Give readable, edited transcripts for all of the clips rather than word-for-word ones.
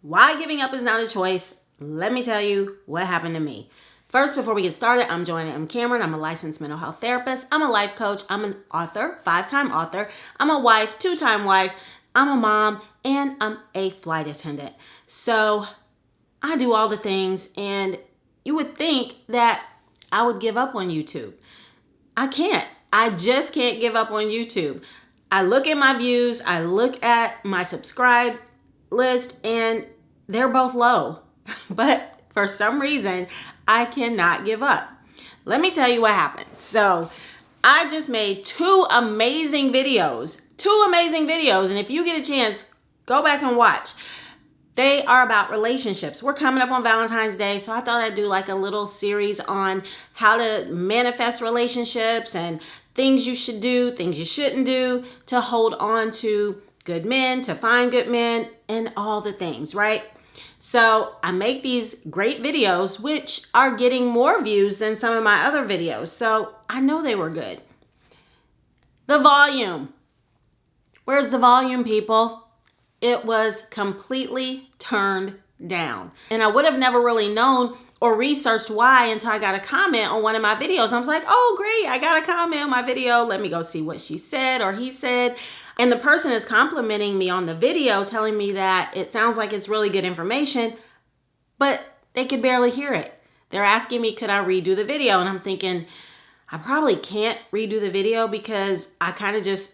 why giving up is not a choice. Let me tell you what happened to me. First, before we get started, I'm Cameron. I'm a licensed mental health therapist. I'm a life coach. I'm an author, 5-time author. I'm a wife, 2-time wife. I'm a mom, and I'm a flight attendant. So I do all the things, and you would think that I would give up on YouTube. I can't. I just can't give up on YouTube. I look at my views, I look at my subscribe list, and they're both low. But for some reason, I cannot give up. Let me tell you what happened. So I just made two amazing videos. And if you get a chance, go back and watch. They are about relationships. We're coming up on Valentine's Day, so I thought I'd do like a little series on how to manifest relationships and things you should do, things you shouldn't do to hold on to good men, to find good men, and all the things, right? So I make these great videos, which are getting more views than some of my other videos. So I know they were good. The volume. Where's the volume, people? It was completely turned down. And I would have never really known or researched why until I got a comment on one of my videos. I was like, oh, great, I got a comment on my video. Let me go see what she said or he said. And the person is complimenting me on the video, telling me that it sounds like it's really good information, but they could barely hear it. They're asking me, could I redo the video? And I'm thinking, I probably can't redo the video because I kind of just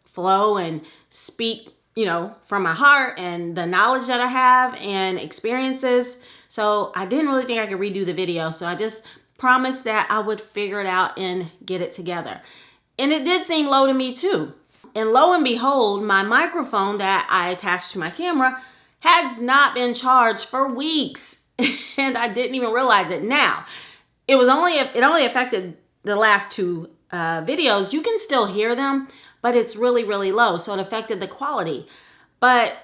flow and speak from my heart and the knowledge that I have and experiences. So I didn't really think I could redo the video. So I just promised that I would figure it out and get it together. And it did seem low to me too. And lo and behold, my microphone that I attached to my camera has not been charged for weeks. And I didn't even realize it. Now, it only affected the last two videos. You can still hear them, but it's really, really low. So it affected the quality. But,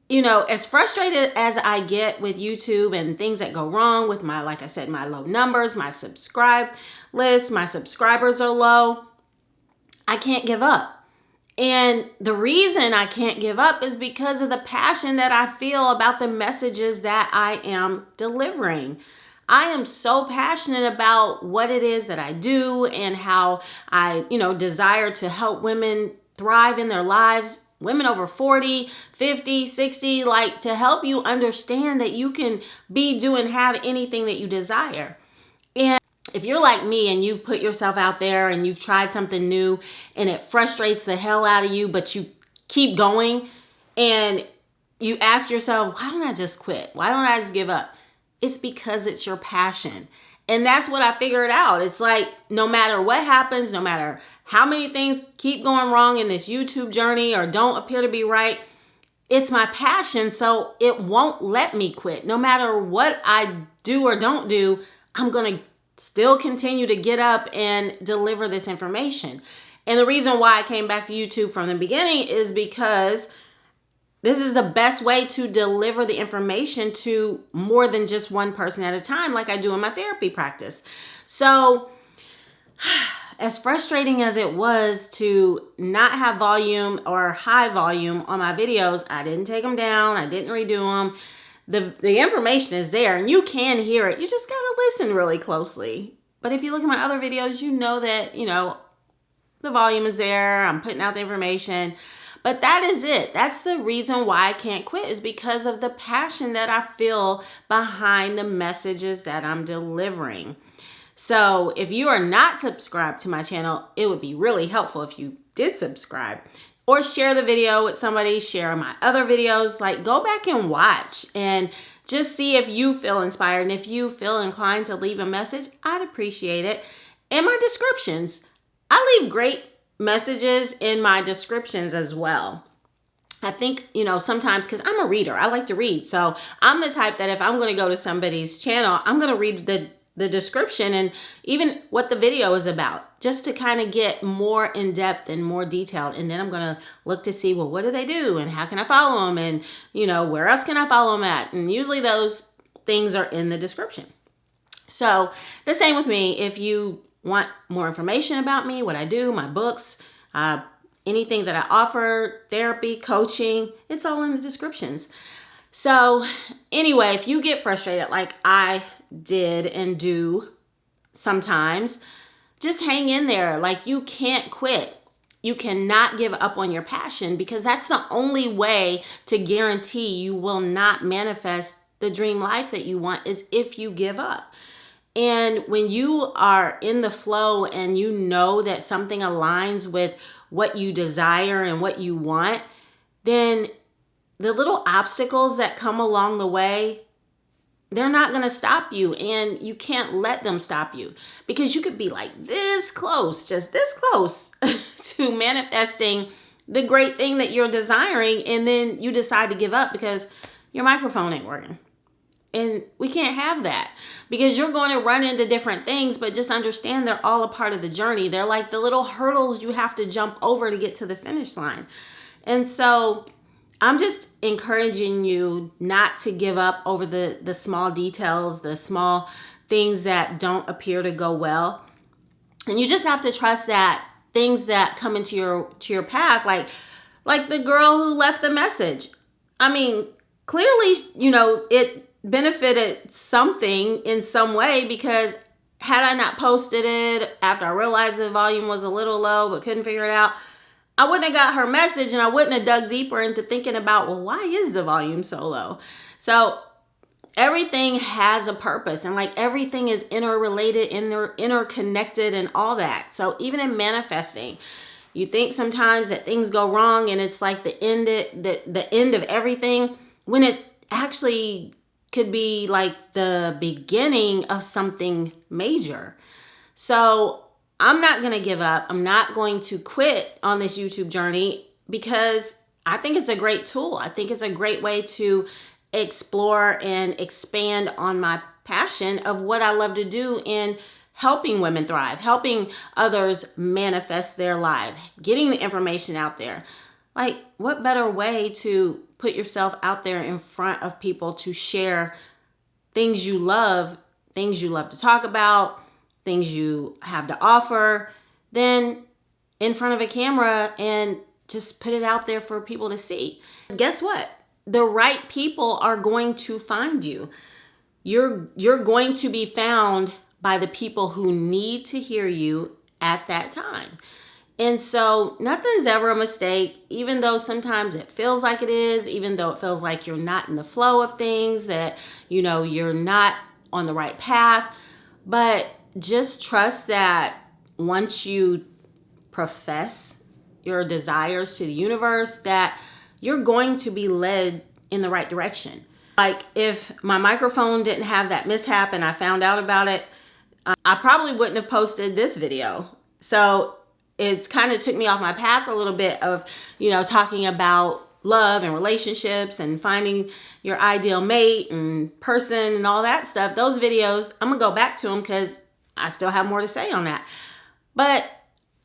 as frustrated as I get with YouTube and things that go wrong with like I said, my low numbers, my subscribe list, my subscribers are low, I can't give up. And the reason I can't give up is because of the passion that I feel about the messages that I am delivering. I am so passionate about what it is that I do and how I, desire to help women thrive in their lives, women over 40, 50, 60, to help you understand that you can have anything that you desire. And if you're like me and you've put yourself out there and you've tried something new and it frustrates the hell out of you, but you keep going and you ask yourself, why don't I just quit? Why don't I just give up? It's because it's your passion. And that's what I figured out. It's like, no matter what happens, no matter how many things keep going wrong in this YouTube journey or don't appear to be right, it's my passion. So it won't let me quit. No matter what I do or don't do, I'm going to still continue to get up and deliver this information. And the reason why I came back to YouTube from the beginning is because this is the best way to deliver the information to more than just one person at a time, like I do in my therapy practice. So as frustrating as it was to not have volume or high volume on my videos, I didn't take them down. I didn't redo them. The information is there and you can hear it. You just got to listen really closely. But if you look at my other videos, you know that, the volume is there. I'm putting out the information. But that is it. That's the reason why I can't quit, is because of the passion that I feel behind the messages that I'm delivering. So if you are not subscribed to my channel, it would be really helpful if you did subscribe or share the video with somebody, share my other videos, go back and watch and just see if you feel inspired. And if you feel inclined to leave a message, I'd appreciate it. And my descriptions, I leave great messages in my descriptions as well. I think, sometimes because I'm a reader, I like to read. So I'm the type that if I'm going to go to somebody's channel, I'm going to read the description and even what the video is about, just to kind of get more in depth and more detailed. And then I'm going to look to see, well, what do they do? And how can I follow them? And, where else can I follow them at? And usually those things are in the description. So the same with me. If you want more information about me, what I do, my books, anything that I offer, therapy, coaching, it's all in the descriptions. So anyway, if you get frustrated like I did and do sometimes, just hang in there. Like, you can't quit. You cannot give up on your passion, because that's the only way to guarantee you will not manifest the dream life that you want, is if you give up. And when you are in the flow and you know that something aligns with what you desire and what you want, then the little obstacles that come along the way, they're not going to stop you, and you can't let them stop you, because you could be like this close, just this close to manifesting the great thing that you're desiring, and then you decide to give up because your microphone ain't working. And we can't have that, because you're going to run into different things, but just understand they're all a part of the journey. They're like the little hurdles you have to jump over to get to the finish line. And so I'm just encouraging you not to give up over the small details, the small things that don't appear to go well. And you just have to trust that things that come into your path, like the girl who left the message. I mean, clearly, it benefited something in some way, because had I not posted it after I realized the volume was a little low but couldn't figure it out, I wouldn't have got her message, and I wouldn't have dug deeper into thinking about, well, why is the volume so low? So everything has a purpose, and like everything is interrelated, interconnected, and all that. So even in manifesting, you think sometimes that things go wrong and it's like the end of everything, when it actually could be like the beginning of something major. So I'm not going to give up. I'm not going to quit on this YouTube journey, because I think it's a great tool. I think it's a great way to explore and expand on my passion of what I love to do in helping women thrive, helping others manifest their life, getting the information out there. Like, what better way to put yourself out there in front of people to share things you love to talk about, things you have to offer, than in front of a camera and just put it out there for people to see. Guess what? The right people are going to find you. You're going to be found by the people who need to hear you at that time. And so nothing's ever a mistake, even though sometimes it feels like it is, even though it feels like you're not in the flow of things, that, you're not on the right path. But just trust that once you profess your desires to the universe, that you're going to be led in the right direction. Like, if my microphone didn't have that mishap and I found out about it, I probably wouldn't have posted this video. So it's kind of took me off my path a little bit of, talking about love and relationships and finding your ideal mate and person and all that stuff. Those videos, I'm gonna go back to them because I still have more to say on that. But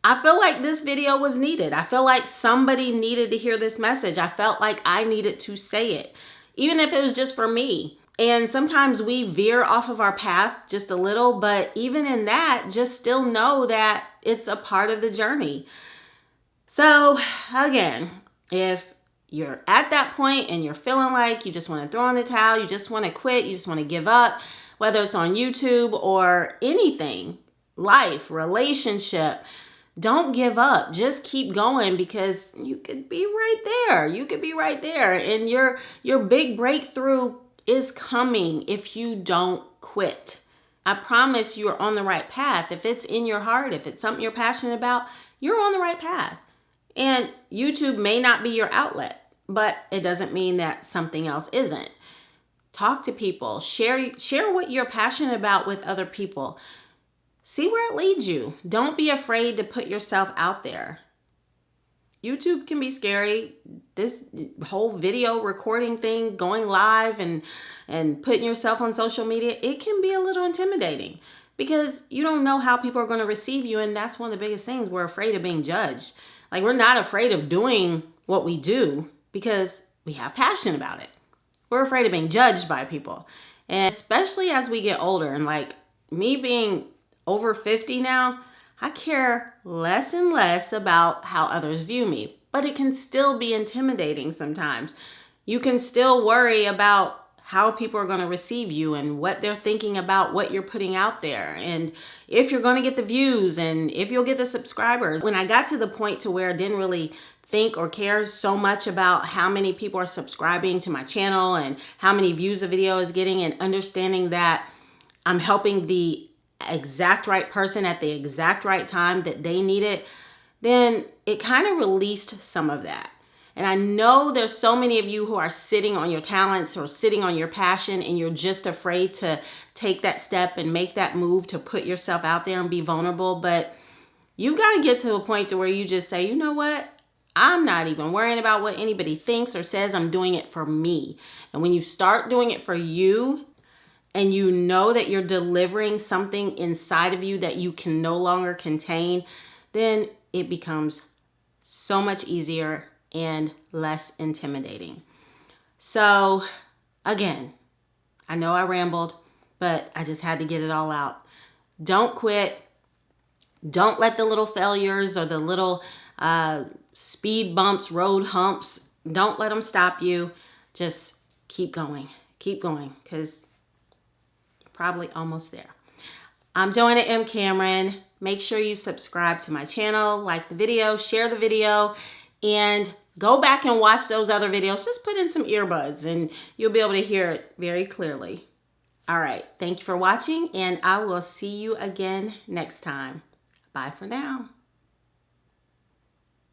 I feel like this video was needed. I feel like somebody needed to hear this message. I felt like I needed to say it, even if it was just for me. And sometimes we veer off of our path just a little, but even in that, just still know that it's a part of the journey. So again, if you're at that point and you're feeling like you just want to throw in the towel, you just want to quit, you just want to give up, whether it's on YouTube or anything, life, relationship, don't give up. Just keep going, because you could be right there. You could be right there. And your big breakthrough is coming if you don't quit. I promise you're on the right path. If it's in your heart, if it's something you're passionate about, you're on the right path. And YouTube may not be your outlet, but it doesn't mean that something else isn't. Talk to people. Share what you're passionate about with other people. See where it leads you. Don't be afraid to put yourself out there. YouTube can be scary. This whole video recording thing, going live and putting yourself on social media, it can be a little intimidating, because you don't know how people are going to receive you. And that's one of the biggest things. We're afraid of being judged. Like, we're not afraid of doing what we do because we have passion about it. We're afraid of being judged by people. And especially as we get older, and like me being over 50 now, I care less and less about how others view me, but it can still be intimidating sometimes. You can still worry about how people are going to receive you and what they're thinking about what you're putting out there, and if you're going to get the views and if you'll get the subscribers. When I got to the point to where I didn't really think or care so much about how many people are subscribing to my channel and how many views a video is getting, and understanding that I'm helping the exact right person at the exact right time that they need it, then it kind of released some of that. And I know there's so many of you who are sitting on your talents or sitting on your passion, and you're just afraid to take that step and make that move to put yourself out there and be vulnerable. But you've got to get to a point to where you just say, you know what? I'm not even worrying about what anybody thinks or says. I'm doing it for me. And when you start doing it for you, and you know that you're delivering something inside of you that you can no longer contain, then it becomes so much easier and less intimidating. So again, I know I rambled, but I just had to get it all out. Don't quit. Don't let the little failures or the little speed bumps, road humps, don't let them stop you. Just keep going, because you're probably almost there. I'm Joanna M. Cameron. Make sure you subscribe to my channel, like the video, share the video, and go back and watch those other videos. Just put in some earbuds and you'll be able to hear it very clearly. All right, thank you for watching, and I will see you again next time. Bye for now.